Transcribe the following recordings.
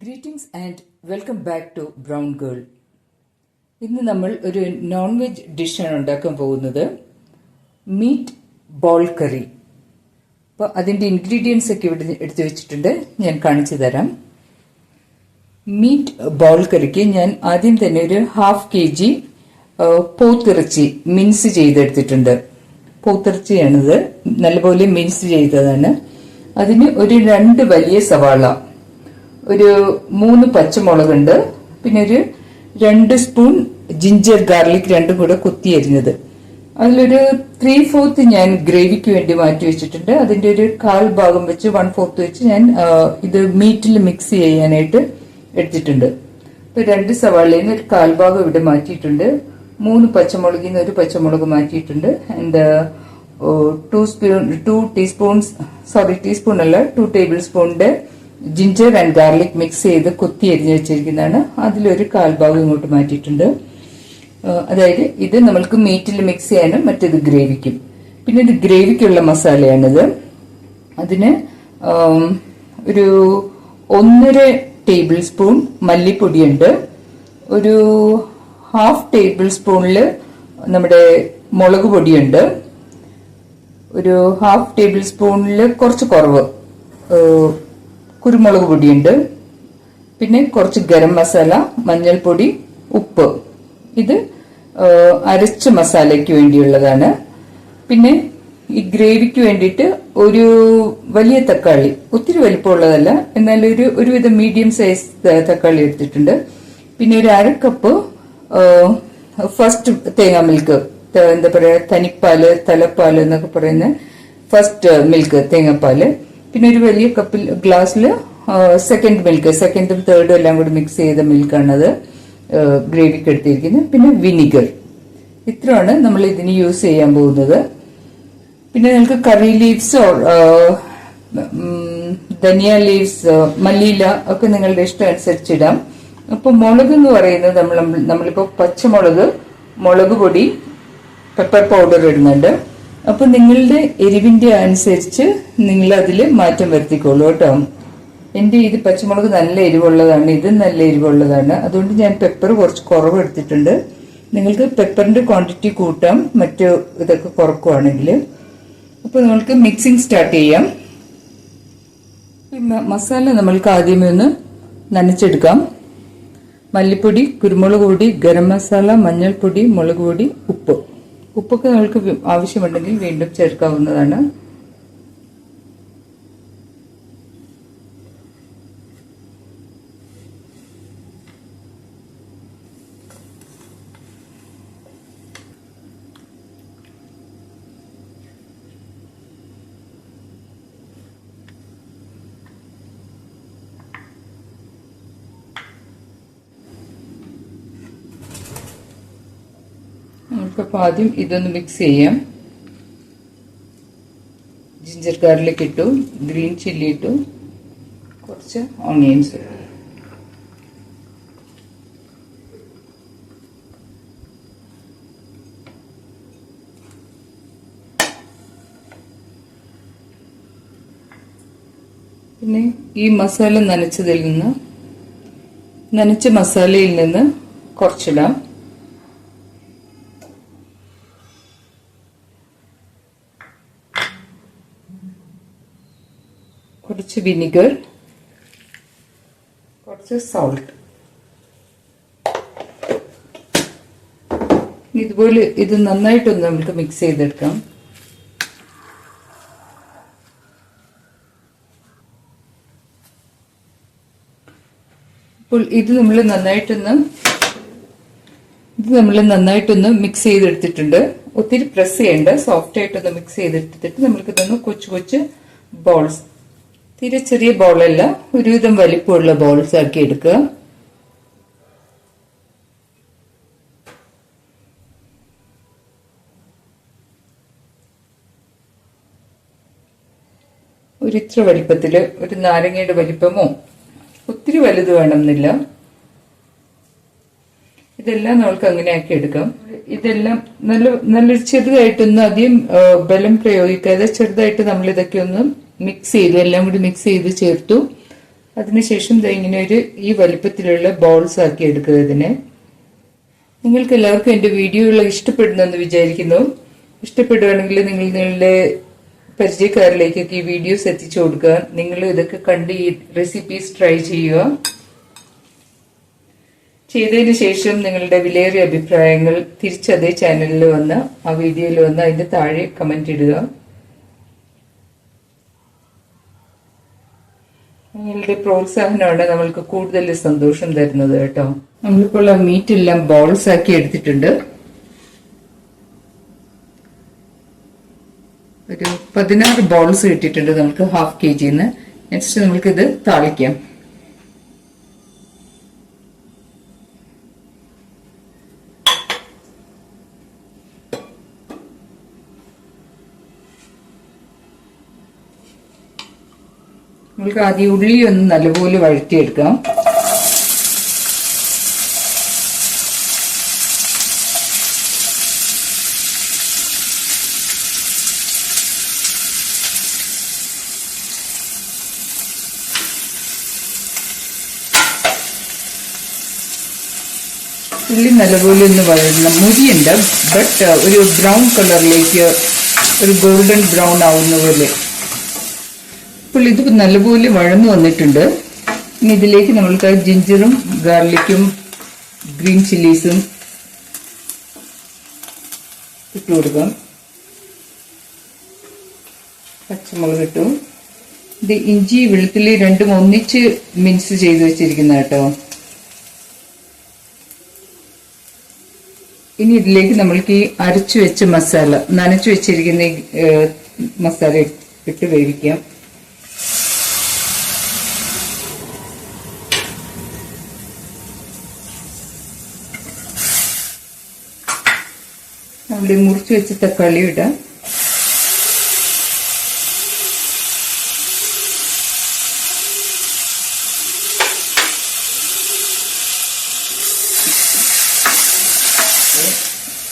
Greetings and welcome back to Brown Girl. ഇന്ന് നമ്മൾ ഒരു നോൺ വെജ് ഡിഷാണ് ഉണ്ടാക്കാൻ പോകുന്നത്, മീറ്റ് ബോൾ കറി. അപ്പോൾ അതിൻ്റെ ഇൻഗ്രീഡിയൻസ് ഒക്കെ ഇവിടെ എടുത്തു വെച്ചിട്ടുണ്ട്, ഞാൻ കാണിച്ചു തരാം. മീറ്റ് ബോൾ കറിക്ക് ഞാൻ ആദ്യം തന്നെ ഒരു 1/2 kg പോത്തിറച്ചി മിൻസ് ചെയ്തെടുത്തിട്ടുണ്ട്. പോത്തിറച്ചിയാണിത്, നല്ലപോലെ മിൻസ് ചെയ്തതാണ്. അതിന് ഒരു 2 വലിയ സവാള, ഒരു 3 പച്ചമുളകുണ്ട്, പിന്നെ ഒരു 2 സ്പൂൺ ജിഞ്ചർ ഗാർലിക് രണ്ടും കൂടെ കുത്തി അരിഞ്ഞത്. അതിലൊരു 3/4 ഞാൻ ഗ്രേവിക്ക് വേണ്ടി മാറ്റി വെച്ചിട്ടുണ്ട്. അതിന്റെ ഒരു 1/4 ഭാഗം വെച്ച് 1/4 വെച്ച് ഞാൻ ഇത് മീറ്റിൽ മിക്സ് ചെയ്യാനായിട്ട് എടുത്തിട്ടുണ്ട്. ഇപ്പൊ 2 സവാളയിൽ നിന്ന് ഒരു 1/4 ഭാഗം ഇവിടെ മാറ്റിയിട്ടുണ്ട്. 3 പച്ചമുളകിൽ നിന്ന് ഒരു പച്ചമുളക് മാറ്റിയിട്ടുണ്ട്. ആൻഡ് 2 ടേബിൾ സ്പൂണിന്റെ ജിഞ്ചർ ആൻഡ് ഗാർലിക് മിക്സ് ചെയ്ത് കൊത്തി അരിഞ്ഞ് വെച്ചിരിക്കുന്നതാണ്. അതിലൊരു 1/4 ഭാഗം ഇങ്ങോട്ട് മാറ്റിയിട്ടുണ്ട്. അതായത് ഇത് നമ്മൾക്ക് മീറ്റിൽ മിക്സ് ചെയ്യാനും മറ്റേത് ഗ്രേവിക്കും. പിന്നെ ഇത് ഗ്രേവിക്കുള്ള മസാലയാണിത്. അതിന് ഒരു 1.5 ടേബിൾ സ്പൂൺ മല്ലിപ്പൊടിയുണ്ട്, ഒരു 1/2 ടേബിൾ സ്പൂണിൽ നമ്മുടെ മുളക് പൊടിയുണ്ട്, ഒരു 1/2 ടേബിൾ സ്പൂണിൽ കുറച്ച് കുറവ് കുരുമുളക് പൊടിയുണ്ട്, പിന്നെ കുറച്ച് ഗരം മസാല, മഞ്ഞൾപ്പൊടി, ഉപ്പ്. ഇത് അരച്ച മസാലയ്ക്ക് വേണ്ടിയുള്ളതാണ്. പിന്നെ ഈ ഗ്രേവിക്ക് വേണ്ടിയിട്ട് ഒരു വലിയ തക്കാളി, ഒത്തിരി വലിപ്പമുള്ളതല്ല, എന്നാൽ ഒരുവിധം മീഡിയം സൈസ് തക്കാളി എടുത്തിട്ടുണ്ട്. പിന്നെ ഒരു 1/2 കപ്പ് ഫസ്റ്റ് തേങ്ങാ മിൽക്ക്, എന്താ പറയാ, തനിപ്പാല്, തലപ്പാല് എന്നൊക്കെ പറയുന്ന ഫസ്റ്റ് മിൽക്ക്, തേങ്ങാപ്പാല്. പിന്നെ ഒരു വലിയ ഗ്ലാസ്സിൽ സെക്കൻഡ് മിൽക്ക്, സെക്കൻഡും തേർഡും എല്ലാം കൂടി മിക്സ് ചെയ്ത മിൽക്കാണത് ഗ്രേവിക്ക് എടുത്തിരിക്കുന്നത്. പിന്നെ വിനിഗർ. ഇത്രയാണ് നമ്മൾ ഇതിന് യൂസ് ചെയ്യാൻ പോകുന്നത്. പിന്നെ നിങ്ങൾക്ക് കറി ലീവ്സ്, ധനിയ ലീവ്സ്, മല്ലിയില ഒക്കെ നിങ്ങളുടെ ഇഷ്ടം അനുസരിച്ചിടാം. അപ്പൊ മുളക് എന്ന് പറയുന്നത് നമ്മളിപ്പോ പച്ചമുളക്, മുളക് പൊടി, പെപ്പർ പൗഡർ ഇടുന്നുണ്ട്. അപ്പൊ നിങ്ങളുടെ എരിവിന്റെ അനുസരിച്ച് നിങ്ങൾ അതിൽ മാറ്റം വരുത്തിക്കോളൂ കേട്ടോ. എന്റെ ഇത് പച്ചമുളക് നല്ല എരിവുള്ളതാണ്, ഇത് നല്ല എരിവുള്ളതാണ്, അതുകൊണ്ട് ഞാൻ പെപ്പർ കുറച്ച് കുറവ് എടുത്തിട്ടുണ്ട്. നിങ്ങൾക്ക് പെപ്പറിന്റെ ക്വാണ്ടിറ്റി കൂട്ടാം, മറ്റു ഇതൊക്കെ കുറക്കുവാണെങ്കിൽ. അപ്പൊ നമ്മൾക്ക് മിക്സിംഗ് സ്റ്റാർട്ട് ചെയ്യാം. മസാല നമ്മൾക്ക് ആദ്യമേ ഒന്ന് നനച്ചെടുക്കാം. മല്ലിപ്പൊടി, കുരുമുളക് പൊടി, ഗരം മസാല, മഞ്ഞൾപ്പൊടി, മുളക് പൊടി, ഉപ്പ്. ഉപ്പൊക്കെ നിങ്ങൾക്ക് ആവശ്യമുണ്ടെങ്കിൽ വീണ്ടും ചേർക്കാവുന്നതാണ്. നമുക്കപ്പോൾ ആദ്യം ഇതൊന്ന് മിക്സ് ചെയ്യാം. ജിഞ്ചർ ഗാർലിക് ഇട്ടു, ഗ്രീൻ ചില്ലി ഇട്ടു, കുറച്ച് ഓണിയൻസ് ഇട്ടു. പിന്നെ ഈ മസാല നനച്ച മസാലയിൽ നിന്ന് കുറച്ചിടാം. കുറച്ച് വിനിഗർ, കുറച്ച് സോൾട്ട്. ഇതുപോലെ ഇത് നന്നായിട്ടൊന്ന് നമുക്ക് മിക്സ് ചെയ്തെടുക്കാം. അപ്പോൾ ഇത് നമ്മൾ നന്നായിട്ടൊന്ന് മിക്സ് ചെയ്തെടുത്തിട്ടുണ്ട്. ഒത്തിരി പ്രസ് ചെയ്യേണ്ട, സോഫ്റ്റ് ആയിട്ടൊന്ന് മിക്സ് ചെയ്തെടുത്തിട്ട് നമ്മൾക്ക് ഇതൊന്ന് കൊച്ചു കൊച്ചു ബോൾസ്, തീരെ ചെറിയ ബോളല്ല, ഒരുവിധം വലിപ്പമുള്ള ബോൾസ് ആക്കി എടുക്കുക. ഇത്ര വലിപ്പത്തില്, ഒരു നാരങ്ങയുടെ വലിപ്പമോ, ഒത്തിരി വലുത് വേണമെന്നില്ല. ഇതെല്ലാം നമ്മൾക്ക് അങ്ങനെ ആക്കി എടുക്കാം. ഇതെല്ലാം നല്ലൊരു ചെറുതായിട്ടൊന്ന് അധികം ബലം പ്രയോഗിക്കാതെ ചെറുതായിട്ട് നമ്മൾ ഇതൊക്കെ ഒന്ന് മിക്സ് ചെയ്തു, എല്ലാം കൂടി മിക്സ് ചെയ്ത് ചേർത്തു. അതിനുശേഷം ഇങ്ങനെ ഈ വലിപ്പത്തിലുള്ള ബോൾസ് ആക്കി എടുക്കുക. ഇതിനെ നിങ്ങൾക്ക് എല്ലാവർക്കും എൻ്റെ വീഡിയോകൾ ഇഷ്ടപ്പെടുന്നെന്ന് വിചാരിക്കുന്നു. ഇഷ്ടപ്പെടുകയാണെങ്കിൽ നിങ്ങളുടെ പരിചയക്കാരിലേക്കൊക്കെ ഈ വീഡിയോസ് എത്തിച്ചു കൊടുക്കുക. നിങ്ങൾ ഇതൊക്കെ കണ്ട് ഈ റെസിപ്പീസ് ട്രൈ ചെയ്യുക. ചെയ്തതിന് ശേഷം നിങ്ങളുടെ വിലയേറിയ അഭിപ്രായങ്ങൾ തിരിച്ചതേ ചാനലിൽ വന്ന് ആ വീഡിയോയിൽ വന്ന് അതിന്റെ താഴെ കമന്റ് ഇടുക. നിങ്ങളുടെ പ്രോത്സാഹനമാണ് നമ്മൾക്ക് കൂടുതൽ സന്തോഷം തരുന്നത് കേട്ടോ. നമ്മളിപ്പോൾ ആ മീറ്റ് എല്ലാം ബോൾസ് ആക്കി എടുത്തിട്ടുണ്ട്. ഒരു 16 ബോൾസ് കിട്ടിയിട്ടുണ്ട് നമുക്ക് ½ kg. നെക്സ്റ്റ് നമുക്കിത് താളിക്കാം. നമുക്ക് ആദ്യം ഉള്ളി ഒന്ന് നല്ലപോലെ വഴറ്റിയെടുക്കാം. ഉള്ളി നല്ലപോലെ ഒന്ന് വഴരണം. മുരിയുണ്ട്, ബട്ട് ഒരു ബ്രൗൺ കളറിലേക്ക് ഒരു ഗോൾഡൻ ബ്രൗൺ ആവുന്ന പോലെ. ഇപ്പോൾ ഇത് നല്ലപോലെ വഴന്നു വന്നിട്ടുണ്ട്. ഇനി ഇതിലേക്ക് നമ്മൾക്ക് ജിഞ്ചറും ഗാർലിക്കും ഗ്രീൻ ചില്ലീസും ഇട്ട് കൊടുക്കാം. പച്ചമുളക് ഇട്ടു. ഇത് ഇഞ്ചി വെളുത്തുള്ളി രണ്ടും ഒന്നിച്ച് മിക്സ് ചെയ്ത് വെച്ചിരിക്കുന്ന കേട്ടോ. ഇനി ഇതിലേക്ക് നമ്മൾക്ക് ഈ അരച്ചു വെച്ച മസാല, നനച്ചു വെച്ചിരിക്കുന്ന മസാല ഇട്ട് വേവിക്കാം. നമ്മുടെ മുറിച്ച് വെച്ച തക്കാളി ഇടാം.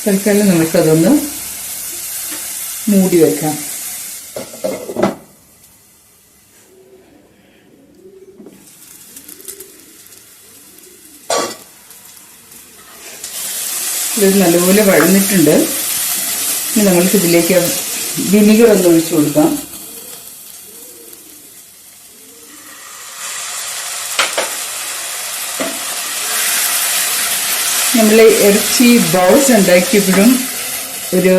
തൽക്കാലം നമുക്കതൊന്ന് മൂടി വെക്കാം. ഇത് നല്ലപോലെ വഴന്നിട്ടുണ്ട്. ഇനി നമ്മൾക്ക് ഇതിലേക്ക് വിനിഗർ ഒന്ന് ഒഴിച്ചു കൊടുക്കാം. നമ്മൾ ഇറച്ചി ബോൾസ് ഉണ്ടാക്കിയപ്പോഴും ഒരു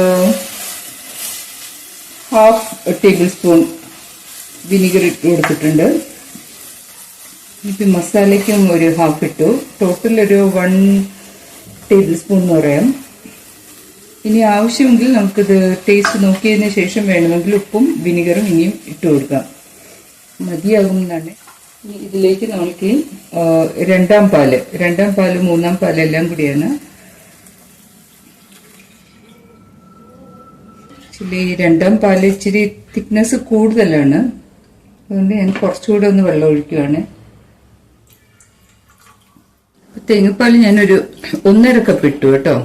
½ ടേബിൾ സ്പൂൺ വിനിഗർ ഇട്ട് കൊടുത്തിട്ടുണ്ട്. ഇപ്പം മസാലയ്ക്കും ഒരു ½ ഇട്ടു. ടോട്ടൽ ഒരു 1 ടേബിൾ സ്പൂൺ എന്ന് പറയാം. ഇനി ആവശ്യമെങ്കിൽ നമുക്കിത് ടേസ്റ്റ് നോക്കിയതിന് ശേഷം വേണമെങ്കിൽ ഉപ്പും വിനിഗറും ഇനിയും ഇട്ട് കൊടുക്കാം. മതിയാകും എന്നാണ്. ഇതിലേക്ക് നമുക്ക് രണ്ടാം പാല്, മൂന്നാം പാല് എല്ലാം കൂടിയാണ്. ആക്ച്വലി രണ്ടാം പാല് ഇച്ചിരി തിക്നെസ് കൂടുതലാണ്, അതുകൊണ്ട് ഞാൻ കുറച്ചുകൂടെ ഒന്ന് വെള്ളം ഒഴിക്കുകയാണ്. തേങ്ങാപ്പാൽ ഞാനൊരു 1.5 കപ്പ് ഇട്ടു കേട്ടോ.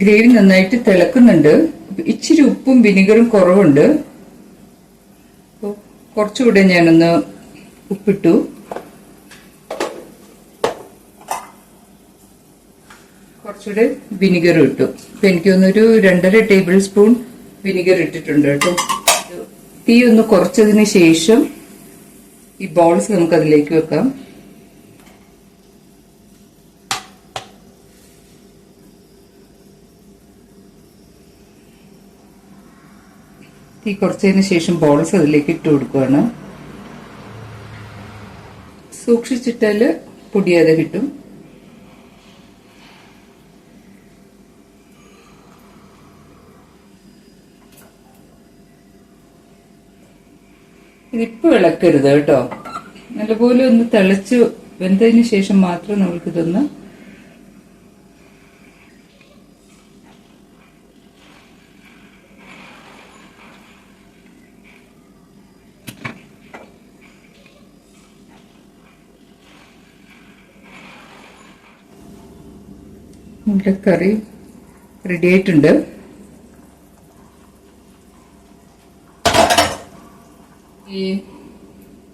ഗ്രേവി നന്നായിട്ട് തിളക്കുന്നുണ്ട്. ഇച്ചിരി ഉപ്പും വിനിഗറും കുറവുണ്ട്. കുറച്ചുകൂടെ ഞാനൊന്ന് ഉപ്പിട്ടു. കുറച്ചുകൂടെ വിനിഗർ ഇട്ടു. ഇപ്പൊ എനിക്ക് തോന്നുന്നൊരു 2.5 ടേബിൾ സ്പൂൺ വിനിഗർ ഇട്ടിട്ടുണ്ട് കേട്ടോ. തീ ഒന്ന് കുറച്ചതിന് ശേഷം ഈ ബോൾസ് നമുക്ക് അതിലേക്ക് വെക്കാം. തീ കുറച്ചതിന് ശേഷം ബോൾസ് അതിലേക്ക് ഇട്ട് കൊടുക്കുകയാണ്. സൂക്ഷിച്ചിട്ടാല് പൊടിയാതെ കിട്ടും. ഇതിപ്പോൾ ഇളക്കരുത് കേട്ടോ. നല്ലപോലെ ഒന്ന് തിളച്ച് വെന്തതിന് ശേഷം മാത്രം നമുക്കിതൊന്ന് നമ്മുടെ കറി റെഡി ആയിട്ടുണ്ട്.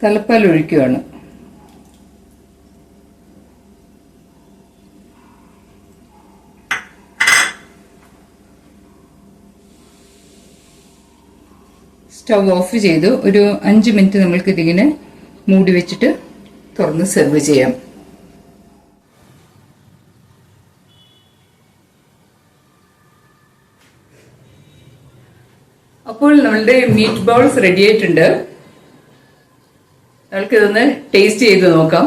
തലപ്പാൽ ഒഴിക്കുകയാണ്. സ്റ്റവ് ഓഫ് ചെയ്തു ഒരു 5 മിനിറ്റ് നമ്മൾക്ക് ഇതിങ്ങനെ മൂടി വെച്ചിട്ട് തുറന്ന് സെർവ് ചെയ്യാം. അപ്പോൾ നമ്മളുടെ മീറ്റ് ബോൾസ് റെഡി ആയിട്ടുണ്ട്. നമ്മൾക്കിതൊന്ന് ടേസ്റ്റ് ചെയ്ത് നോക്കാം.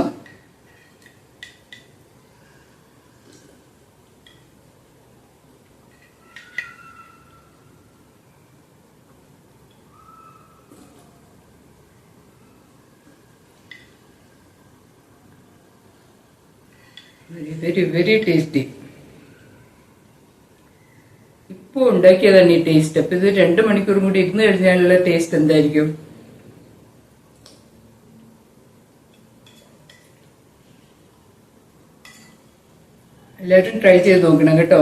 Very very tasty. ഇപ്പോൾ ഉണ്ടാക്കിയതാണ് ഈ ടേസ്റ്റ്. അപ്പൊ ഇത് 2 മണിക്കൂർ കൂടി ഇരുന്ന് കഴിഞ്ഞാലുള്ള ടേസ്റ്റ് എന്തായിരിക്കും? എല്ലാവരും ട്രൈ ചെയ്ത് നോക്കണം കേട്ടോ.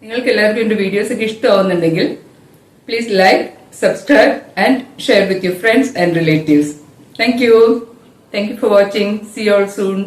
നിങ്ങൾക്ക് എല്ലാവർക്കും എന്റെ വീഡിയോസ് ഒക്കെ ഇഷ്ടമാവുന്നുണ്ടെങ്കിൽ please like, subscribe and share with your friends and relatives. Thank you for watching. See you all soon.